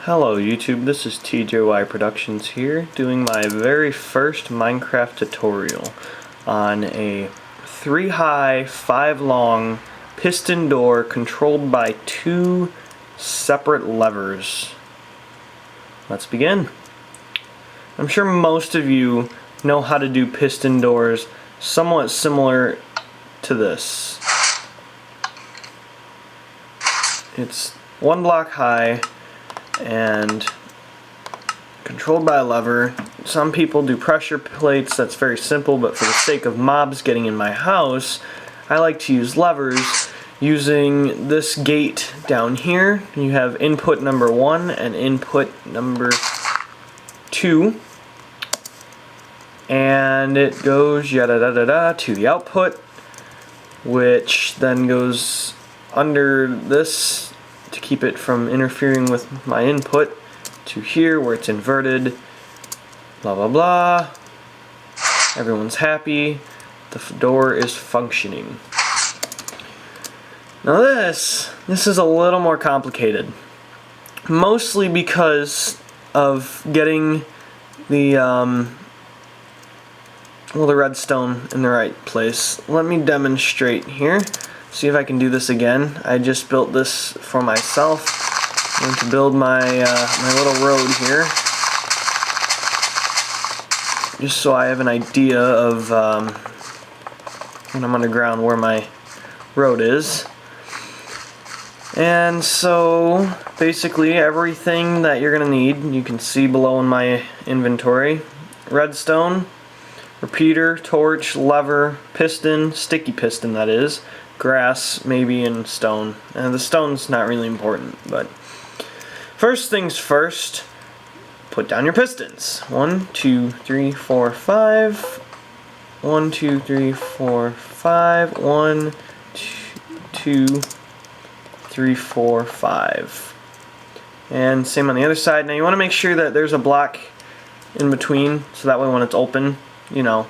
Hello YouTube, this is TJY Productions here, doing my very first Minecraft tutorial on a 3 high, 5 long piston door controlled by 2 separate levers. Let's begin. I'm sure most of you know how to do piston doors somewhat similar to this. It's 1 block high and controlled by a lever. Some people do pressure plates, that's very simple, but for the sake of mobs getting in my house, I like to use levers using this gate down here. You have input number 1 and input number 2, and it goes yada da da da to the output, which then goes under this to keep it from interfering with my input, to here where it's inverted, blah blah blah. Everyone's happy, the door is functioning. Now this is a little more complicated, mostly because of getting the the redstone in the right place. Let me demonstrate here. See if I can do this again. I just built this for myself. I'm going to build my my little road here, just so I have an idea of when I'm underground where my road is. And so basically everything that you're gonna need you can see below in my inventory: redstone, repeater, torch, lever, piston, sticky piston that is, grass, maybe, and stone. And the stone's not really important, but first things first, put down your pistons. 1, 2, 3, 4, 5. 1, 2, 3, 4, 5. 1, 2, 3, 4, 5. And same on the other side. Now you want to make sure that there's a block in between, so that way when it's open, you know,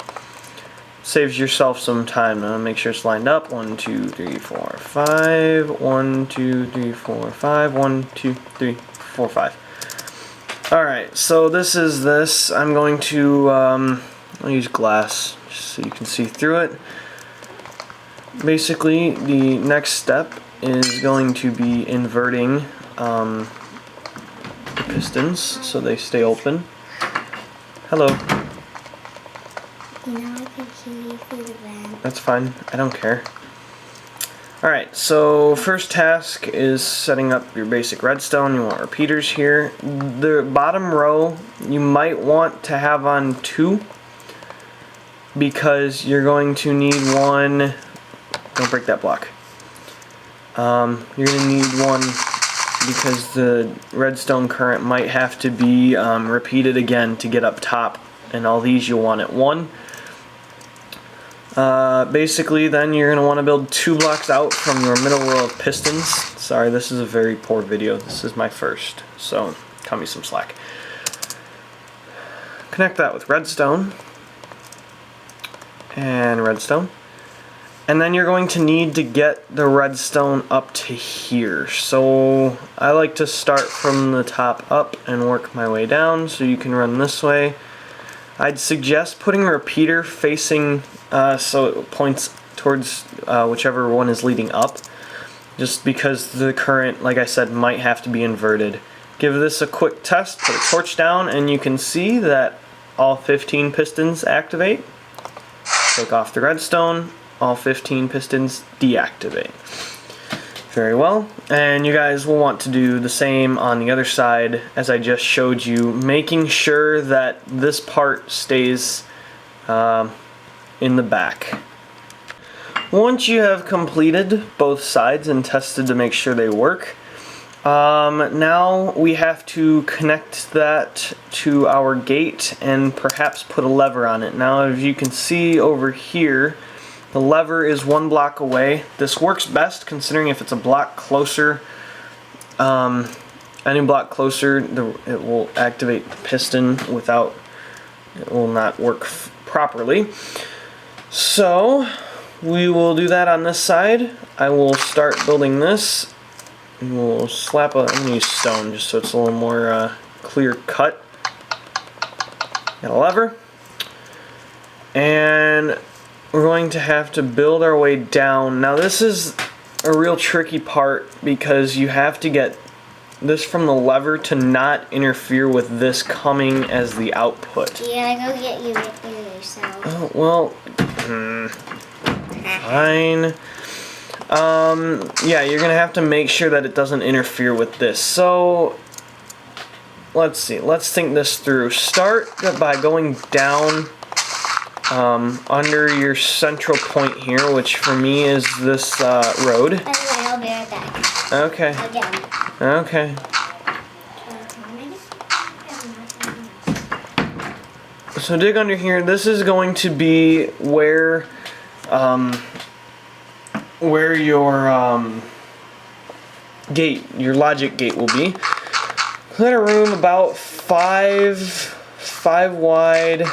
saves yourself some time. Now make sure it's lined up. 1, 2, 3, 4, 5. 1, 2, 3, 4, 5. 1, 2, 3, 4, 5. Alright, so this is this. I'm going to I'll use glass just so you can see through it. Basically, the next step is going to be inverting the pistons so they stay open. Hello. You know I can hear you through the vent. That's fine. I don't care. Alright, so first task is setting up your basic redstone. You want repeaters here. The bottom row you might want to have on 2, because you're going to need 1. Don't break that block. You're going to need 1 because the redstone current might have to be repeated again to get up top, and all these you'll want at 1. Basically then you're going to want to build 2 blocks out from your middle row of pistons. Sorry, this is a very poor video. This is my first, so cut me some slack. Connect that with redstone and redstone. And then you're going to need to get the redstone up to here. So I like to start from the top up and work my way down, so you can run this way. I'd suggest putting a repeater facing so it points towards whichever one is leading up, just because the current, like I said, might have to be inverted. Give this a quick test, put a torch down, and you can see that all 15 pistons activate. Take off the redstone, all 15 pistons deactivate. Very well, and you guys will want to do the same on the other side as I just showed you, making sure that this part stays in the back. Once you have completed both sides and tested to make sure they work, now we have to connect that to our gate and perhaps put a lever on it. Now, as you can see over here, the lever is 1 block away. This works best considering if it's a block closer, any block closer, it will activate the piston without, it will not work properly. So we will do that on this side. I will start building this And we'll slap I'm going to use stone just so it's a little more clear cut. Got a lever. And we're going to have to build our way down. Now this is a real tricky part because you have to get this from the lever to not interfere with this coming as the output. Yeah, go get you yourself. Oh, well, fine. Yeah, you're gonna have to make sure that it doesn't interfere with this. So, let's see, let's think this through. Start by going down under your central point here, which for me is this road. By the way, I'll be right back. Okay. Again. Okay. So dig under here. This is going to be where your gate, your logic gate will be. Let a room about five wide.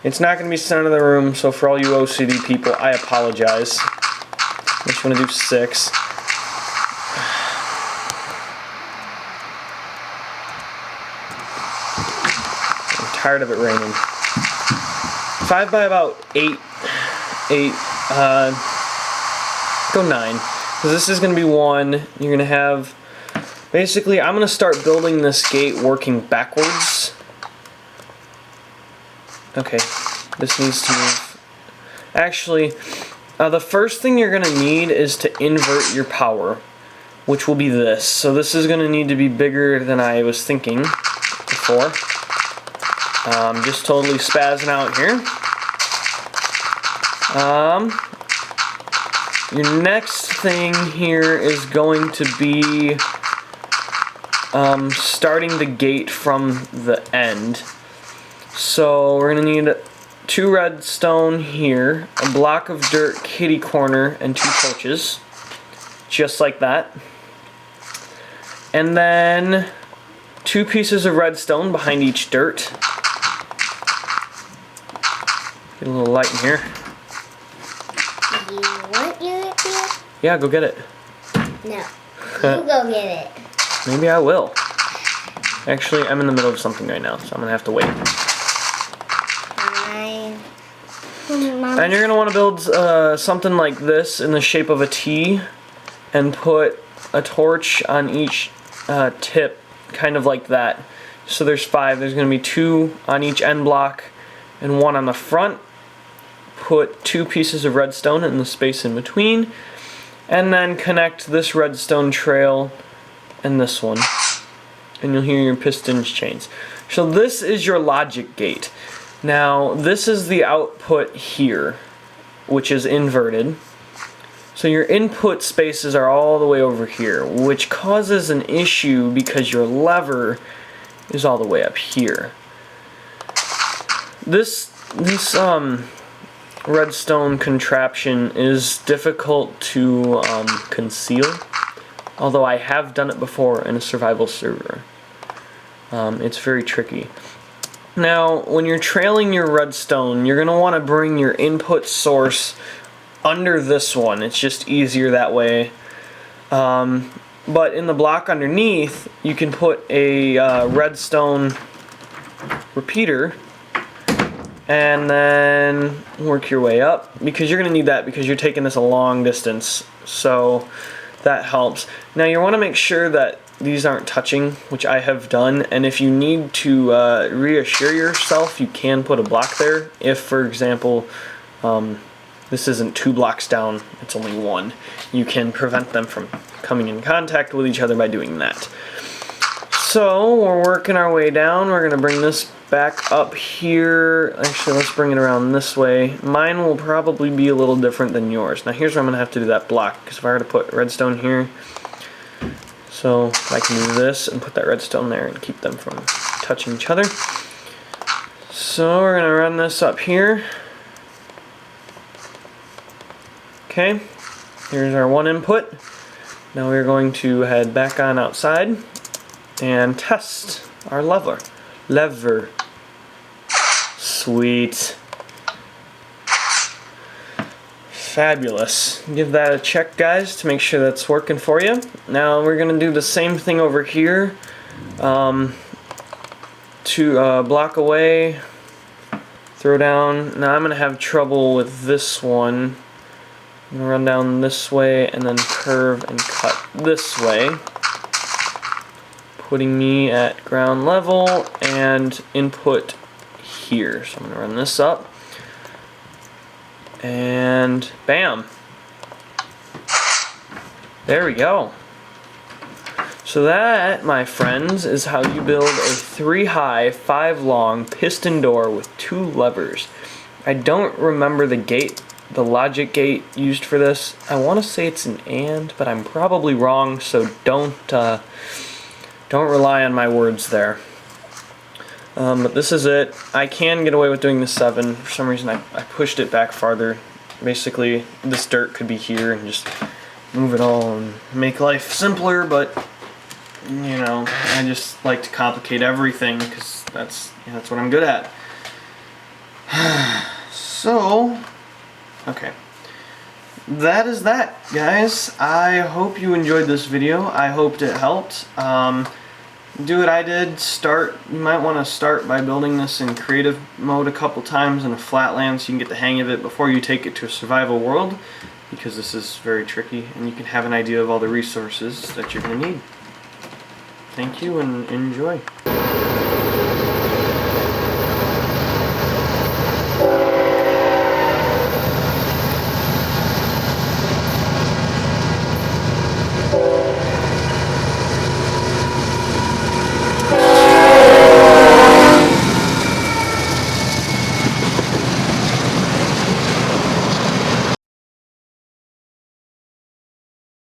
It's not going to be center of the room, so for all you OCD people, I apologize. I just want to do 6. I'm tired of it raining. 5 by about 8. Go 9. Because this is going to be 1. You're going to have... Basically, I'm going to start building this gate working backwards. Okay, this needs to move. Actually, the first thing you're going to need is to invert your power, which will be this. So this is going to need to be bigger than I was thinking before. Just totally spazzing out here. Your next thing here is going to be starting the gate from the end. So we're going to need 2 redstone here, a block of dirt kitty corner, and 2 torches. Just like that. And then 2 pieces of redstone behind each dirt. Get a little light in here. Do you want your here? Yeah, go get it. No. You go get it. Maybe I will. Actually, I'm in the middle of something right now, so I'm going to have to wait. Fine. And you're going to want to build something like this in the shape of a T and put a torch on each tip, kind of like that. So there's 5. There's going to be 2 on each end block and 1 on the front. Put 2 pieces of redstone in the space in between, and then connect this redstone trail and this one, and you'll hear your pistons change. So this is your logic gate. Now this is the output here, which is inverted. So your input spaces are all the way over here, which causes an issue because your lever is all the way up here. This redstone contraption is difficult to conceal, although I have done it before in a survival server. It's very tricky. Now, when you're trailing your redstone, you're going to want to bring your input source under this one. It's just easier that way. But in the block underneath, you can put a redstone repeater and then work your way up, because you're going to need that because you're taking this a long distance, so that helps. Now you want to make sure that these aren't touching, which I have done, and if you need to reassure yourself, you can put a block there. If, for example, this isn't 2 blocks down, it's only 1, you can prevent them from coming in contact with each other by doing that. So we're working our way down. We're going to bring this back up here. Actually, let's bring it around this way. Mine will probably be a little different than yours. Now here's where I'm going to have to do that block, because if I were to put redstone here, so I can do this and put that redstone there and keep them from touching each other. So we're going to run this up here. Okay, here's our 1 input. Now we're going to head back on outside and test our lever. Sweet. Fabulous. Give that a check, guys, to make sure that's working for you. Now we're going to do the same thing over here. To block away, throw down. Now I'm going to have trouble with this one. I'm going to run down this way and then curve and cut this way, putting me at ground level and input here. So I'm going to run this up. And bam. There we go. So that, my friends, is how you build a 3 high, 5 long piston door with 2 levers. I don't remember the logic gate used for this. I want to say it's an AND, but I'm probably wrong, so don't rely on my words there. But this is it. I can get away with doing the 7. For some reason I pushed it back farther. Basically, this dirt could be here and just move it all and make life simpler, but you know, I just like to complicate everything because that's what I'm good at. So, okay. That is that, guys. I hope you enjoyed this video. I hoped it helped. Do what I did. You might want to start by building this in creative mode a couple times in a flat land so you can get the hang of it before you take it to a survival world, because this is very tricky and you can have an idea of all the resources that you're going to need. Thank you and enjoy.